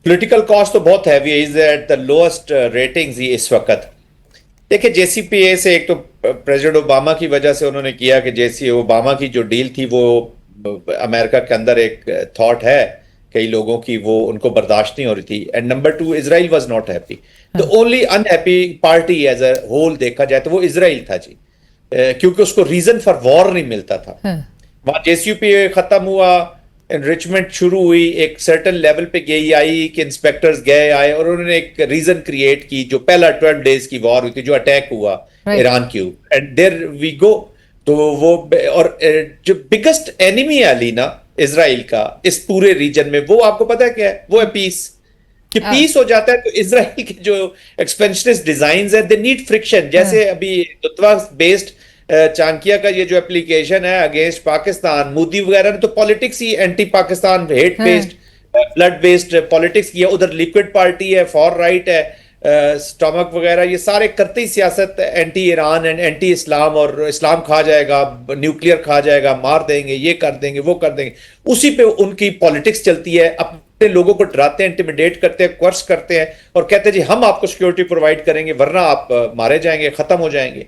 Political cost تو بہت heavy ہے، از ایٹ دا لوئسٹ ریٹنگز اس وقت. دیکھیں جے سی پی اے سے ایک تو پریزیڈنٹ اوباما کی وجہ سے انہوں نے کیا کہ جے سی اوباما کی جو ڈیل تھی وہ امریکہ کے اندر ایک تھاٹ ہے کئی لوگوں کی، وہ ان کو برداشت نہیں ہو رہی تھی. And number two, Israel was not happy. The only in happy party as a whole دیکھا جائے تو وہ اسرائیل تھا جی، کیونکہ اس کو ریزن فار وار نہیں ملتا تھا. وہاں جے سی پی اے ختم ہوا، انریچمنٹ شروع ہوئی، ایک سرٹن لیول پہ گئی آئی کہ انسپیکٹرز گئے آئے اور انہوں نے ایک ریزن کریٹ کی، جو پہلا 12 ڈیز کی وار ہوئی تھی جو اٹیک ہوا ایران کی، اینڈ دیر وی گو. تو وہ اور جو بگسٹ اینیمی ہے علی نا اسرائیل کا اس پورے ریجن میں، وہ آپ کو پتا ہے کیا ہے؟ وہ ہے پیس. کہ پیس ہو جاتا ہے تو اسرائیل کے جو ایکسپینشنسٹ ڈیزائنز ہیں دے نیڈ فرکشن. جیسے ابھی دتوا بیسڈ چانکیا کا یہ جو اپلیکیشن ہے اگینسٹ پاکستان، مودی وغیرہ نے تو پالیٹکس ہی anti Pakistan hate based blood based politics کیا. ادھر لیکوڈ پارٹی ہے، فار رائٹ ہے، سٹامک وغیرہ، یہ سارے کرتے ہی سیاست anti Iran and anti Islam, اور اسلام کھا جائے گا، نیوکلیئر کھا جائے گا، مار دیں گے، یہ کر دیں گے، وہ کر دیں گے. اسی پہ ان کی پالیٹکس چلتی ہے. اپنے لوگوں کو ڈراتے ہیں، انٹیمیڈیٹ کرتے ہیں، کورس کرتے ہیں اور کہتے ہیں جی ہم آپ کو سیکورٹی پرووائڈ کریں گے ورنہ آپ مارے جائیں گے، ختم ہو جائیں گے.